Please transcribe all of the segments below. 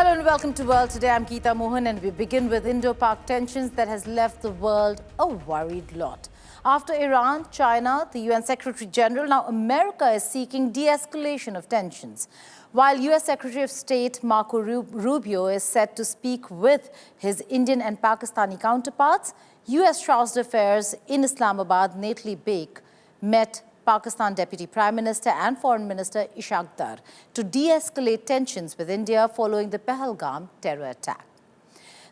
Hello and welcome to World Today. I'm Geeta Mohan and we begin with indo-pak tensions that has left the world a worried lot. After Iran, China, the UN Secretary General, now America is seeking de-escalation of tensions. While US Secretary of State Marco Rubio is set to speak with his Indian and Pakistani counterparts, US Chargé d'Affaires in Islamabad, Nathalie Baik, met Pakistan Deputy Prime Minister and Foreign Minister Ishaq Dar to de-escalate tensions with India following the Pahalgam terror attack.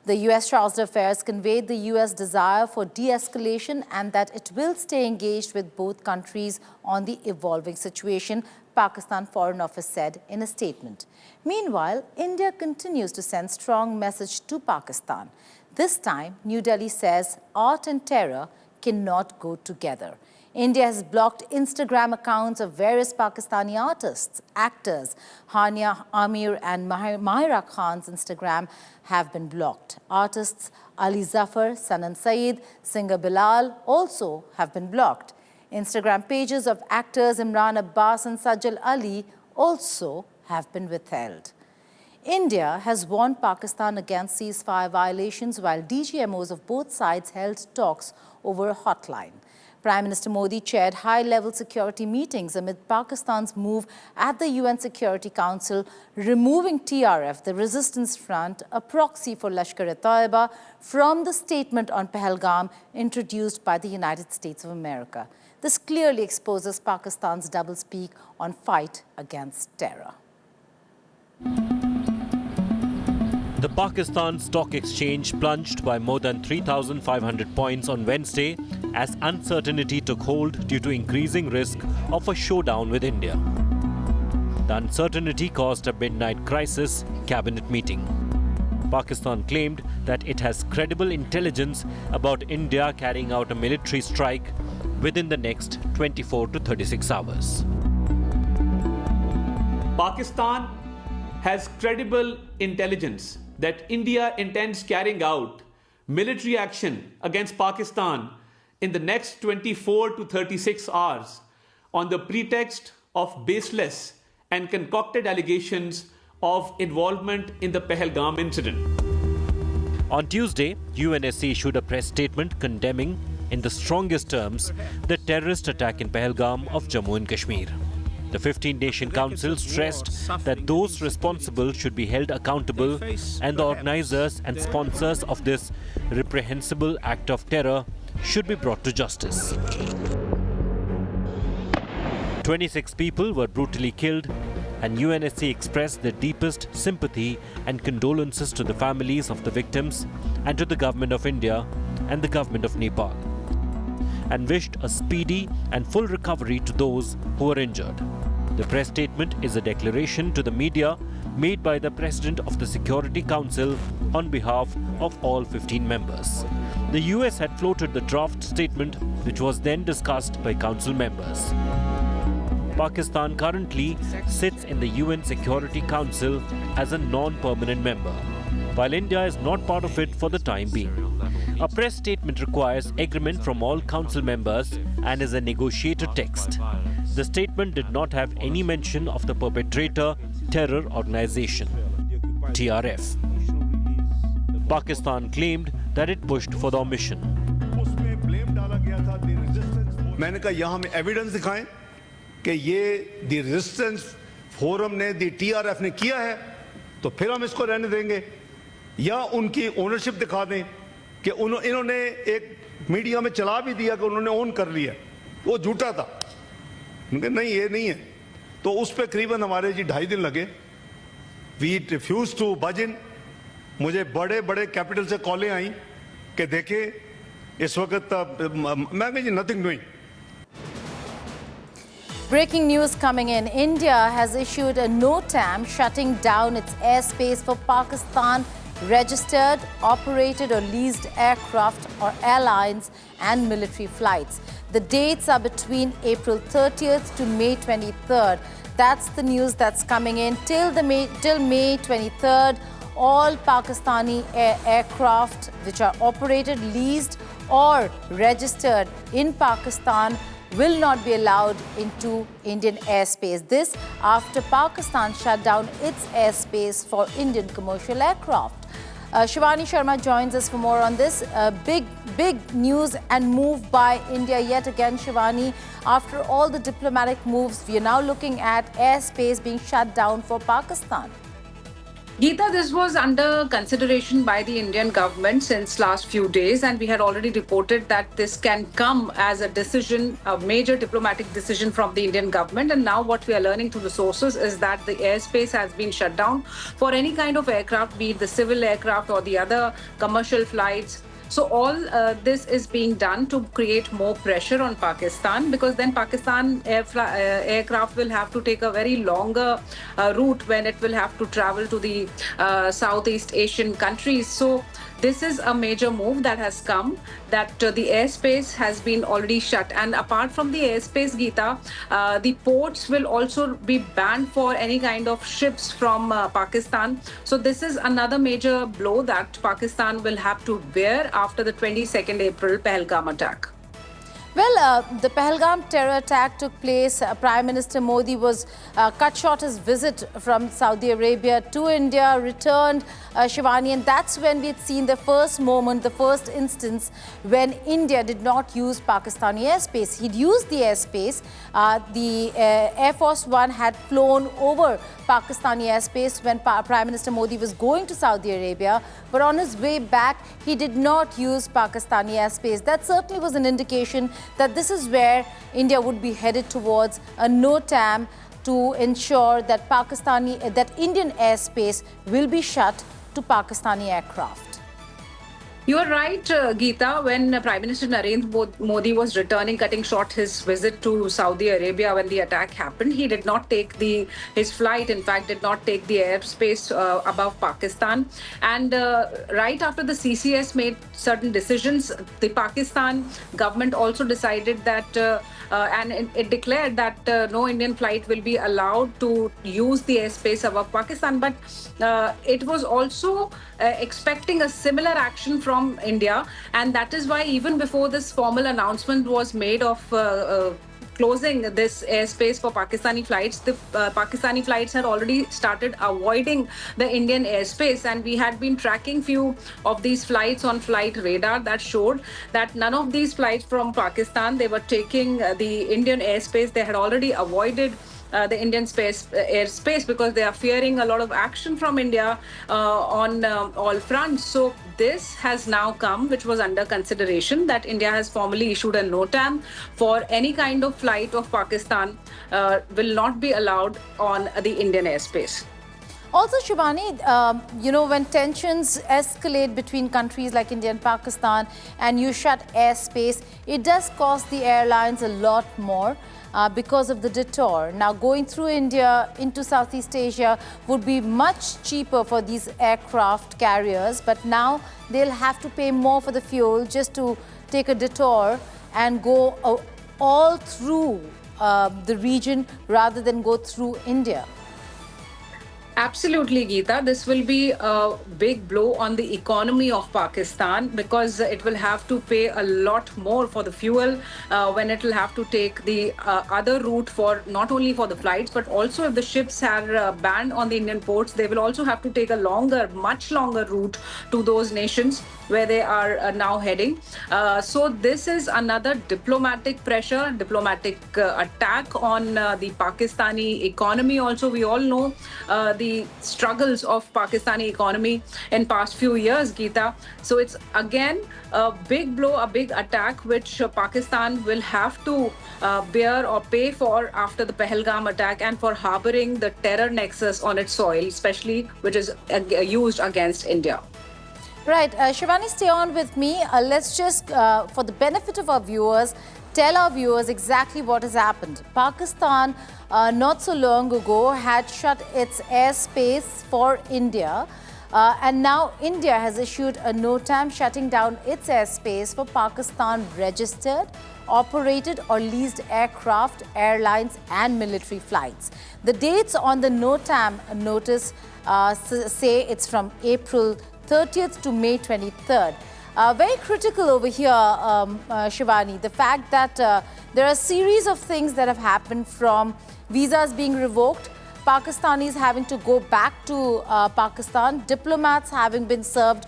The US Chargé d'Affaires conveyed the US desire for de-escalation and that it will stay engaged with both countries on the evolving situation, Pakistan Foreign Office said in a statement. Meanwhile, India continues to send strong message to Pakistan. This time, New Delhi says art and terror cannot go together. India has blocked Instagram accounts of various Pakistani artists, actors. Hania Amir and Mahira Khan's Instagram have been blocked. Artists Ali Zafar, Sanan Saeed, singer Bilal also have been blocked. Instagram pages of actors Imran Abbas and Sajal Ali also have been withheld. India has warned Pakistan against ceasefire violations while DGMOs of both sides held talks over a hotline. Prime Minister Modi chaired high-level security meetings amid Pakistan's move at the UN Security Council, removing TRF, the resistance front, a proxy for Lashkar-e-Taiba, from the statement on Pahalgam introduced by the United States of America. This clearly exposes Pakistan's doublespeak on fight against terror. The Pakistan Stock Exchange plunged by more than 3,500 points on Wednesday as uncertainty took hold due to increasing risk of a showdown with India. The uncertainty caused a midnight crisis cabinet meeting. Pakistan claimed that it has credible intelligence about India carrying out a military strike within the next 24 to 36 hours. Pakistan has credible intelligence that India intends carrying out military action against Pakistan in the next 24 to 36 hours on the pretext of baseless and concocted allegations of involvement in the Pahalgam incident. On Tuesday, UNSC issued a press statement condemning, in the strongest terms, the terrorist attack in Pahalgam of Jammu and Kashmir. The 15-Nation Council stressed that those responsible should be held accountable and the organizers and sponsors of this reprehensible act of terror should be brought to justice. 26 people were brutally killed, and UNSC expressed their deepest sympathy and condolences to the families of the victims and to the government of India and the government of Nepal, and wished a speedy and full recovery to those who were injured. The press statement is a declaration to the media made by the President of the Security Council on behalf of all 15 members. The US had floated the draft statement, which was then discussed by Council members. Pakistan currently sits in the UN Security Council as a non-permanent member, while India is not part of it for the time being. A press statement requires agreement from all council members and is a negotiated text. The statement did not have any mention of the perpetrator terror organization, TRF. Pakistan claimed that it pushed for the omission. मैंने कहा यहाँ हमें evidence दिखाएं कि ये दी resistance forum ने दी TRF ने किया है तो फिर हम इसको रहने देंगे या उनकी ओनरशिप दिखा दें कि इन्होंने एक मीडिया में चला भी दिया कि उन्होंने ओन कर लिया वो झूठा था नहीं ये नहीं है तो उस पे करीबन हमारे जी 2.5 दिन लगे वी रिफ्यूज टू बज इन मुझे बड़े बड़े कैपिटल से कॉलें आई कि देखें इस वक्त मैं जी nothing doing. Breaking news coming in. India has issued a NOTAM shutting down its airspace for Pakistan registered, operated or leased aircraft or airlines and military flights. The dates are between April 30th to May 23rd. That's the news that's coming in. Till May 23rd, all Pakistani aircraft which are operated, leased or registered in Pakistan will not be allowed into Indian airspace. This after Pakistan shut down its airspace for Indian commercial aircraft. Shivani Sharma joins us for more on this. Big news and move by India yet again, Shivani. After all the diplomatic moves, we are now looking at airspace being shut down for Pakistan. Geeta, this was under consideration by the Indian government since last few days, and we had already reported that this can come as a decision, a major diplomatic decision from the Indian government. And now what we are learning through the sources is that the airspace has been shut down for any kind of aircraft, be it the civil aircraft or the other commercial flights. So all this is being done to create more pressure on Pakistan, because then Pakistan aircraft will have to take a very longer route when it will have to travel to the Southeast Asian countries. So this is a major move that has come, that the airspace has been already shut. And apart from the airspace, Geeta, the ports will also be banned for any kind of ships from Pakistan. So this is another major blow that Pakistan will have to bear after the 22nd April Pahalgam attack. Well, the Pahalgam terror attack took place. Prime Minister Modi was cut short his visit from Saudi Arabia to India, returned, Shivani, and that's when we had seen the first moment, the first instance when India did not use Pakistani airspace. He'd used the airspace. The Air Force One had flown over Pakistani airspace when Prime Minister Modi was going to Saudi Arabia, but on his way back, he did not use Pakistani airspace. That certainly was an indication that this is where India would be headed towards a NOTAM to ensure that Indian airspace will be shut to Pakistani aircraft. You are right, Geeta. When Prime Minister Narendra Modi was returning, cutting short his visit to Saudi Arabia when the attack happened, he did not take his flight, in fact, did not take the airspace above Pakistan. And right after the CCS made certain decisions, the Pakistan government also decided that and it declared that no Indian flight will be allowed to use the airspace above Pakistan. But it was also expecting a similar action from India, and that is why even before this formal announcement was made of closing this airspace for Pakistani flights, the Pakistani flights had already started avoiding the Indian airspace, and we had been tracking few of these flights on flight radar that showed that none of these flights from Pakistan, they were taking the Indian airspace. They had already avoided the Indian airspace because they are fearing a lot of action from India on all fronts. So this has now come, which was under consideration, that India has formally issued a NOTAM for any kind of flight of Pakistan will not be allowed on the Indian airspace. Also, Shivani, when tensions escalate between countries like India and Pakistan and you shut airspace, it does cost the airlines a lot more because of the detour. Now, going through India into Southeast Asia would be much cheaper for these aircraft carriers, but now they'll have to pay more for the fuel just to take a detour and go all through the region rather than go through India. Absolutely, Geeta. This will be a big blow on the economy of Pakistan because it will have to pay a lot more for the fuel when it will have to take the other route for not only for the flights, but also if the ships are banned on the Indian ports, they will also have to take a much longer route to those nations where they are now heading. So this is another diplomatic pressure, diplomatic attack on the Pakistani economy. Also, we all know the struggles of Pakistani economy in past few years, Geeta. So it's again a big blow, a big attack, which Pakistan will have to bear or pay for after the Pahalgam attack and for harboring the terror nexus on its soil, especially which is used against India. Right. Shivani, stay on with me. Let's just, for the benefit of our viewers, tell our viewers exactly what has happened. Pakistan, not so long ago, had shut its airspace for India. And now India has issued a NOTAM shutting down its airspace for Pakistan registered, operated or leased aircraft, airlines and military flights. The dates on the NOTAM notice say it's from April 30th to May 23rd. Very critical over here, Shivani, the fact that there are a series of things that have happened, from visas being revoked, Pakistanis having to go back to Pakistan, diplomats having been served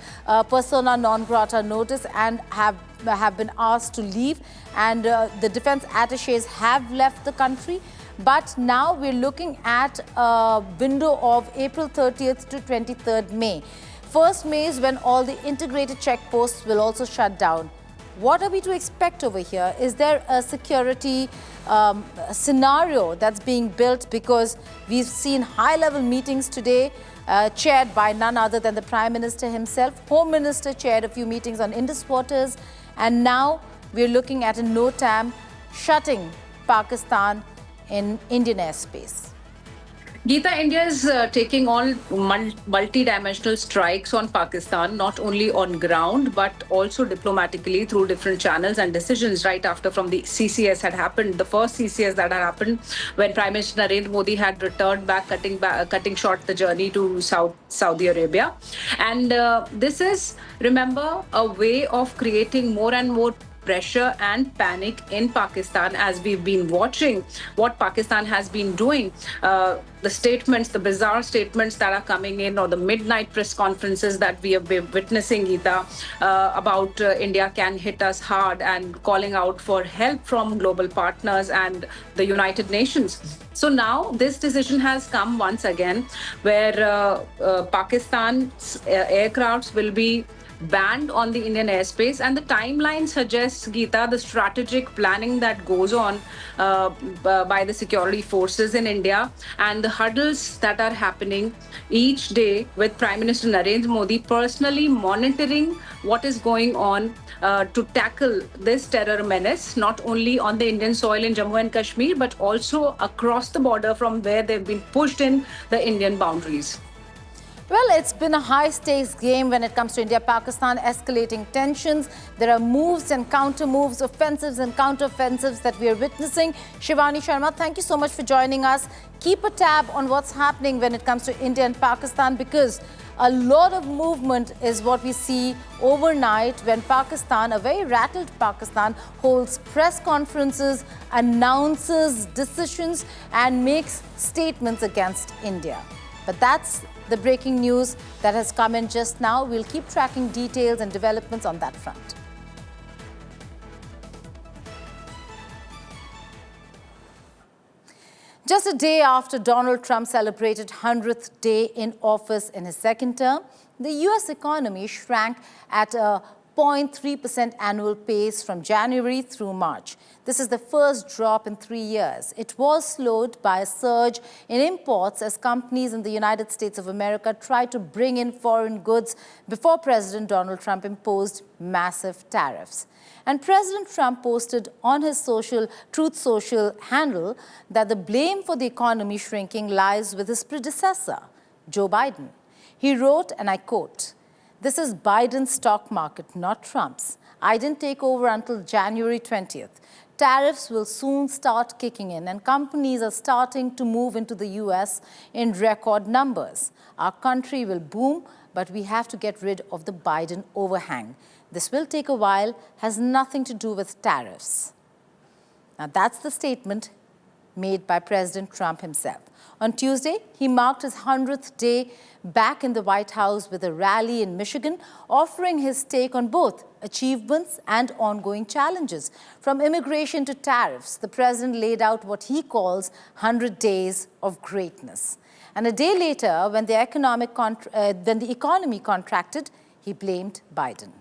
persona non grata notice and have been asked to leave, and the defense attaches have left the country. But now we're looking at a window of April 30th to 23rd May. 1st May is when all the integrated checkposts will also shut down. What are we to expect over here? Is there a security scenario that's being built? Because we've seen high-level meetings today chaired by none other than the Prime Minister himself. Home Minister chaired a few meetings on Indus waters. And now we're looking at a NOTAM shutting Pakistan in Indian airspace. Geeta, India is taking on multi-dimensional strikes on Pakistan, not only on ground, but also diplomatically through different channels and decisions right after from the CCS had happened. The first CCS that had happened when Prime Minister Narendra Modi had returned back, cutting short the journey to Saudi Arabia. And this is, remember, a way of creating more and more pressure and panic in Pakistan, as we've been watching what Pakistan has been doing. The statements, the bizarre statements that are coming in, or the midnight press conferences that we have been witnessing, Geeta, about India can hit us hard, and calling out for help from global partners and the United Nations. So now this decision has come once again, where Pakistan's aircrafts will be banned on the Indian airspace, and the timeline suggests, Geeta, the strategic planning that goes on by the security forces in India, and the huddles that are happening each day with Prime Minister Narendra Modi personally monitoring what is going on to tackle this terror menace, not only on the Indian soil in Jammu and Kashmir, but also across the border from where they've been pushed in the Indian boundaries. Well, it's been a high-stakes game when it comes to India-Pakistan, escalating tensions. There are moves and counter-moves, offensives and counter-offensives that we are witnessing. Shivani Sharma, thank you so much for joining us. Keep a tab on what's happening when it comes to India and Pakistan, because a lot of movement is what we see overnight when Pakistan, a very rattled Pakistan, holds press conferences, announces decisions and makes statements against India. But that's the breaking news that has come in just now. We'll keep tracking details and developments on that front. Just a day after Donald Trump celebrated 100th day in office in his second term, the US economy shrank at a 0.3% annual pace from January through March. This is the first drop in 3 years. It was slowed by a surge in imports as companies in the United States of America tried to bring in foreign goods before President Donald Trump imposed massive tariffs. And President Trump posted on his Truth Social handle that the blame for the economy shrinking lies with his predecessor, Joe Biden. He wrote, and I quote, "This is Biden's stock market, not Trump's. I didn't take over until January 20th. Tariffs will soon start kicking in, and companies are starting to move into the US in record numbers. Our country will boom, but we have to get rid of the Biden overhang. This will take a while, has nothing to do with tariffs." Now, that's the statement made by President Trump himself. On Tuesday, he marked his 100th day back in the White House with a rally in Michigan, offering his take on both achievements and ongoing challenges. From immigration to tariffs, the president laid out what he calls 100 days of greatness. And a day later, when the economy contracted, he blamed Biden.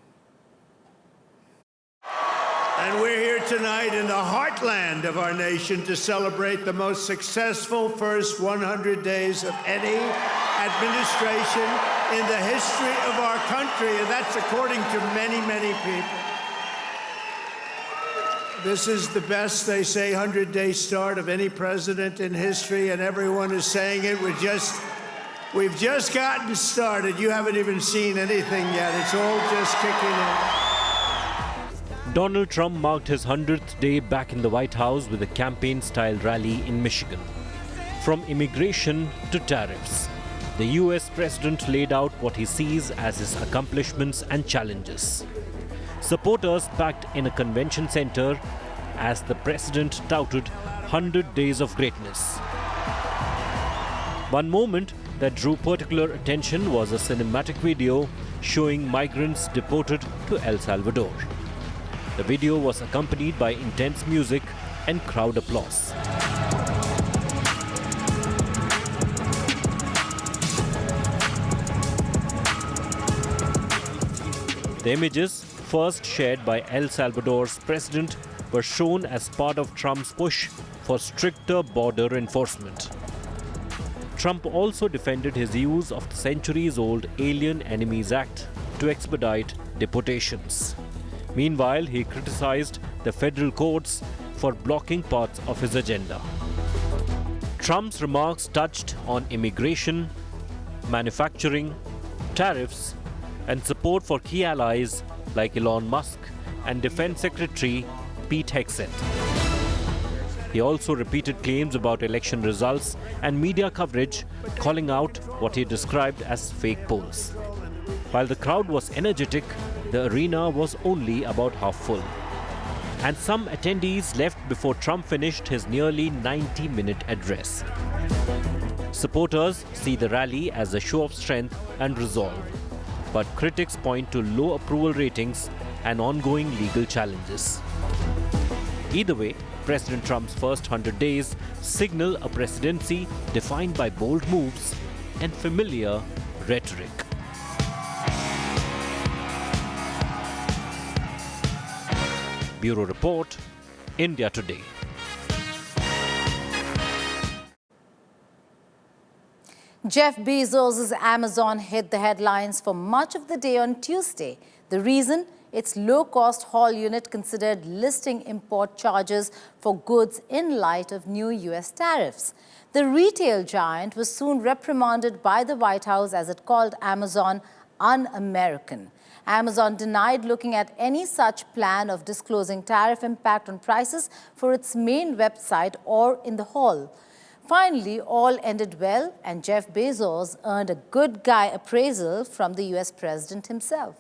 And we're here tonight in the heartland of our nation to celebrate the most successful first 100 days of any administration in the history of our country, and that's according to many, many people. This is the best, they say, 100-day start of any president in history, and everyone is saying it. We've just gotten started. You haven't even seen anything yet. It's all just kicking in. Donald Trump marked his 100th day back in the White House with a campaign-style rally in Michigan. From immigration to tariffs, the US president laid out what he sees as his accomplishments and challenges. Supporters packed in a convention center as the president touted 100 days of greatness. One moment that drew particular attention was a cinematic video showing migrants deported to El Salvador. The video was accompanied by intense music and crowd applause. The images, first shared by El Salvador's president, were shown as part of Trump's push for stricter border enforcement. Trump also defended his use of the centuries-old Alien Enemies Act to expedite deportations. Meanwhile, he criticized the federal courts for blocking parts of his agenda. Trump's remarks touched on immigration, manufacturing, tariffs, and support for key allies like Elon Musk and Defense Secretary Pete Hegseth. He also repeated claims about election results and media coverage, calling out what he described as fake polls. While the crowd was energetic, the arena was only about half full. And some attendees left before Trump finished his nearly 90-minute address. Supporters see the rally as a show of strength and resolve, but critics point to low approval ratings and ongoing legal challenges. Either way, President Trump's first 100 days signal a presidency defined by bold moves and familiar rhetoric. Bureau Report, India Today. Jeff Bezos' Amazon hit the headlines for much of the day on Tuesday. The reason? Its low-cost haul unit considered listing import charges for goods in light of new U.S. tariffs. The retail giant was soon reprimanded by the White House as it called Amazon un-American. Amazon denied looking at any such plan of disclosing tariff impact on prices for its main website or in the haul. Finally, all ended well, and Jeff Bezos earned a good guy appraisal from the U.S. president himself.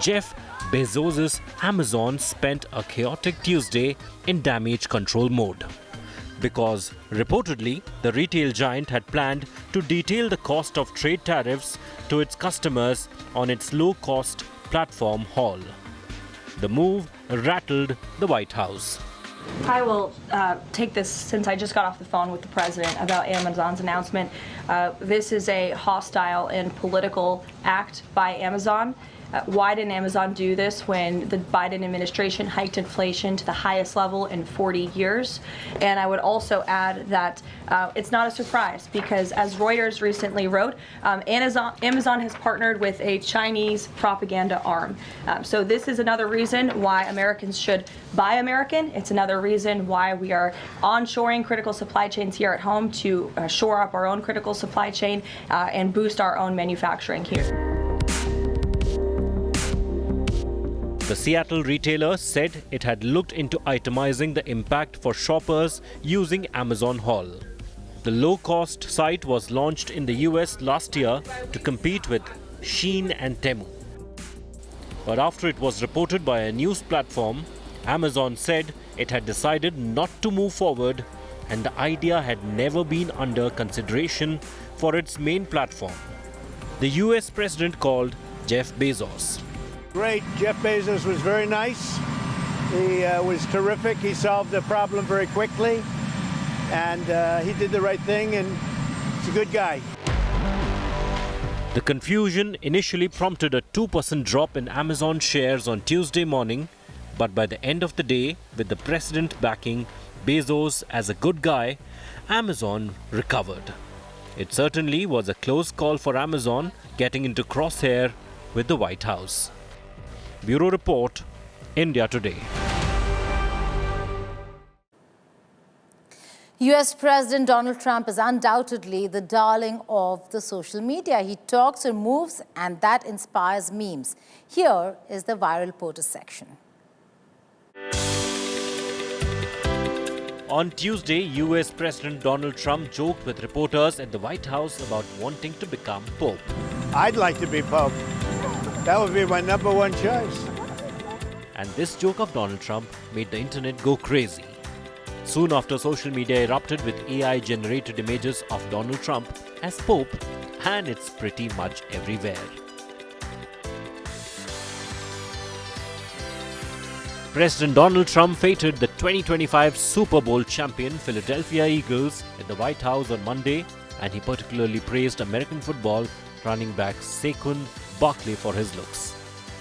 Jeff Bezos' Amazon spent a chaotic Tuesday in damage control mode, because reportedly the retail giant had planned to detail the cost of trade tariffs to its customers on its low-cost platform haul. The move rattled the White House. I will take this since I just got off the phone with the president about Amazon's announcement. This is a hostile and political act by Amazon. Why didn't Amazon do this when the Biden administration hiked inflation to the highest level in 40 years? And I would also add that it's not a surprise because, as Reuters recently wrote, Amazon has partnered with a Chinese propaganda arm. So this is another reason why Americans should buy American. It's another reason why we are onshoring critical supply chains here at home to shore up our own critical supply chain and boost our own manufacturing here. The Seattle retailer said it had looked into itemizing the impact for shoppers using Amazon Haul. The low-cost site was launched in the US last year to compete with Shein and Temu. But after it was reported by a news platform, Amazon said it had decided not to move forward and the idea had never been under consideration for its main platform. The US president called Jeff Bezos. Great. Jeff Bezos was very nice. He was terrific. He solved the problem very quickly. And he did the right thing, and he's a good guy. The confusion initially prompted a 2% drop in Amazon shares on Tuesday morning, but by the end of the day, with the president backing Bezos as a good guy, Amazon recovered. It certainly was a close call for Amazon getting into crosshair with the White House. Bureau Report, India Today. U.S. President Donald Trump is undoubtedly the darling of the social media. He talks and moves, and that inspires memes. Here is the viral POTUS section. On Tuesday, US President Donald Trump joked with reporters at the White House about wanting to become Pope. I'd like to be Pope. That would be my number one choice. And this joke of Donald Trump made the internet go crazy. Soon after, social media erupted with AI-generated images of Donald Trump as Pope, and it's pretty much everywhere. President Donald Trump feted the 2025 Super Bowl champion Philadelphia Eagles at the White House on Monday, and he particularly praised American football running back Saquon Barkley for his looks.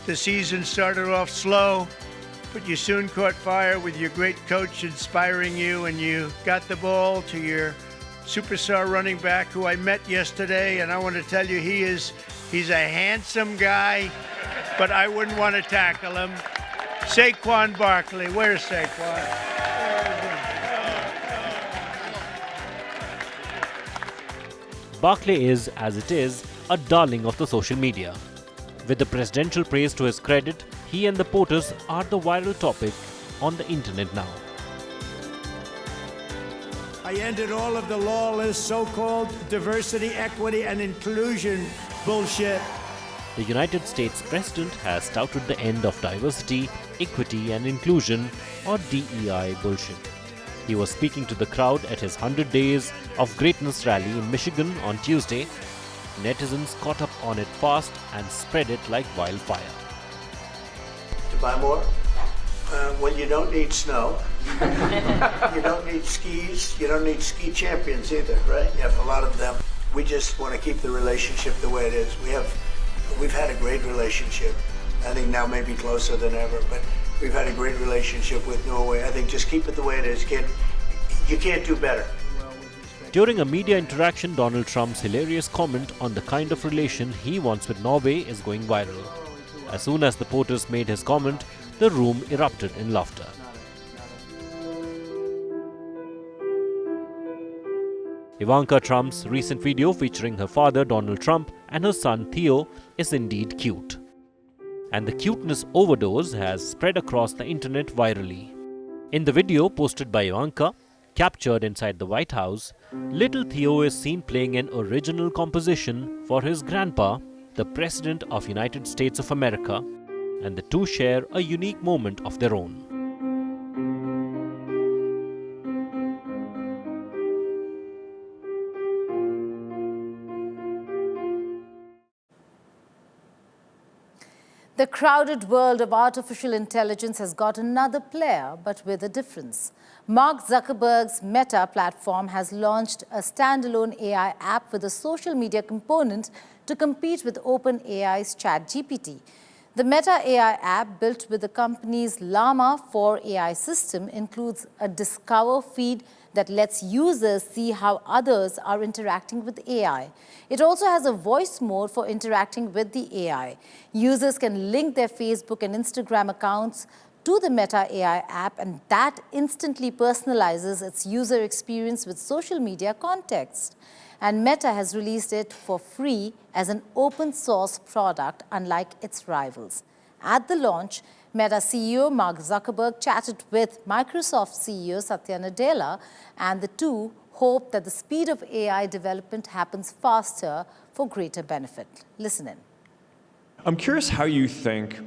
The season started off slow, but you soon caught fire with your great coach inspiring you, and you got the ball to your superstar running back who I met yesterday, and I want to tell you he's a handsome guy, but I wouldn't want to tackle him. Saquon Barkley. Where's Saquon? Barkley is, as it is, a darling of the social media. With the presidential praise to his credit, he and the POTUS are the viral topic on the internet now. I ended all of the lawless so-called diversity, equity, and inclusion bullshit. The United States President has touted the end of diversity, equity and inclusion, or DEI bullshit. He was speaking to the crowd at his 100 Days of Greatness rally in Michigan on Tuesday. Netizens caught up on it fast and spread it like wildfire. To buy more? Well, you don't need snow. You don't need skis. You don't need ski champions either, right? You have a lot of them. We just want to keep the relationship the way it is. We've had a great relationship. I think now maybe closer than ever, but we've had a great relationship with Norway. I think just keep it the way it is, kid. You can't do better. During a media interaction, Donald Trump's hilarious comment on the kind of relation he wants with Norway is going viral. As soon as the POTUS made his comment, the room erupted in laughter. Ivanka Trump's recent video featuring her father Donald Trump and her son Theo is indeed cute. And the cuteness overdose has spread across the internet virally. In the video posted by Ivanka, captured inside the White House, little Theo is seen playing an original composition for his grandpa, the President of United States of America, and the two share a unique moment of their own. The crowded world of artificial intelligence has got another player, but with a difference. Mark Zuckerberg's Meta platform has launched a standalone AI app with a social media component to compete with OpenAI's ChatGPT. The Meta AI app, built with the company's Llama 4 AI system, includes a Discover feed that lets users see how others are interacting with AI. It also has a voice mode for interacting with the AI. Users can link their Facebook and Instagram accounts to the Meta AI app, and that instantly personalizes its user experience with social media context. And Meta has released it for free as an open source product, unlike its rivals. At the launch, Meta CEO Mark Zuckerberg chatted with Microsoft CEO Satya Nadella, and the two hope that the speed of AI development happens faster for greater benefit. Listen in. I'm curious how you think,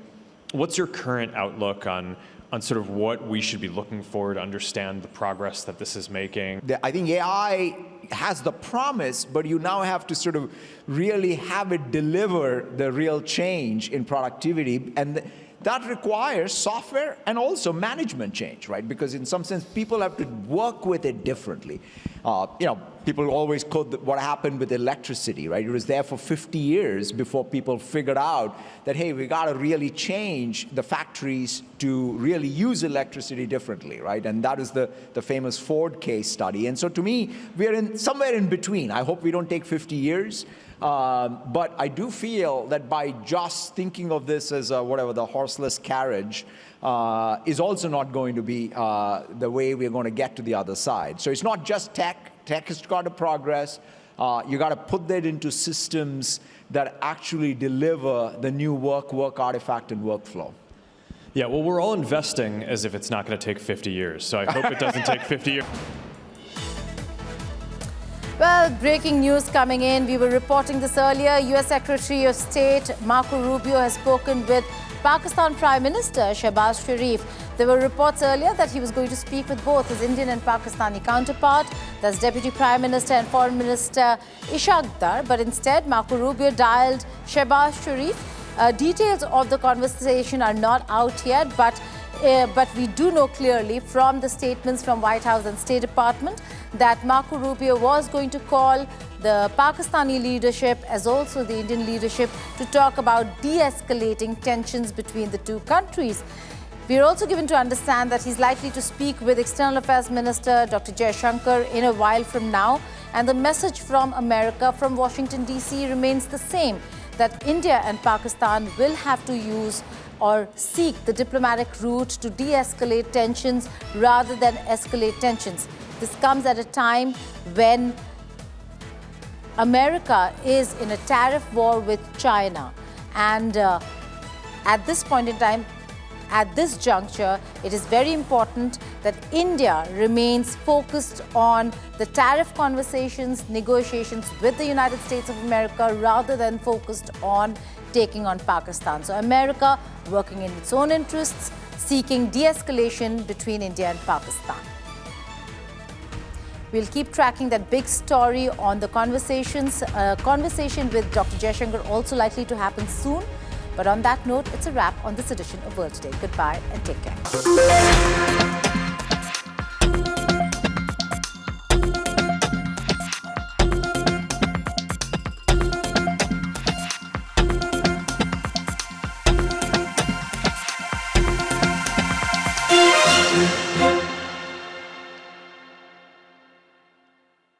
what's your current outlook on sort of what we should be looking for to understand the progress that this is making? I think AI has the promise, but you now have to sort of really have it deliver the real change in productivity. And that requires software and also management change, right? Because in some sense, people have to work with it differently. People always quote what happened with electricity, right? It was there for 50 years before people figured out that, hey, we got to really change the factories to really use electricity differently, right? And that is the famous Ford case study. And so to me, we're somewhere in between. I hope we don't take 50 years. But I do feel that by just thinking of this as the horseless carriage is also not going to be the way we're going to get to the other side. So it's not just tech. Tech has got to progress. You got to put that into systems that actually deliver the new work artifact and workflow. Yeah, well, we're all investing as if it's not going to take 50 years. So I hope it doesn't take 50 years. Well, breaking news coming in. We were reporting this earlier. U.S. Secretary of State Marco Rubio has spoken with Pakistan Prime Minister Shehbaz Sharif. There were reports earlier that he was going to speak with both his Indian and Pakistani counterpart, that's Deputy Prime Minister and Foreign Minister Ishaq Dar. But instead, Marco Rubio dialed Shehbaz Sharif. Details of the conversation are not out yet, but we do know clearly from the statements from White House and State Department that Marco Rubio was going to call the Pakistani leadership as also the Indian leadership to talk about de-escalating tensions between the two countries. We are also given to understand that he's likely to speak with External Affairs Minister Dr. Jaishankar in a while from now. And the message from America, from Washington, D.C. remains the same, that India and Pakistan will have to use or seek the diplomatic route to de-escalate tensions rather than escalate tensions. This comes at a time when America is in a tariff war with China. And at this point in time, at this juncture, it is very important that India remains focused on the tariff conversations, negotiations with the United States of America rather than focused on taking on Pakistan. So America working in its own interests, seeking de-escalation between India and Pakistan. We'll keep tracking that big story on the conversations. Conversation with Dr. Jaishankar also likely to happen soon. But on that note, it's a wrap on this edition of World Today. Goodbye and take care.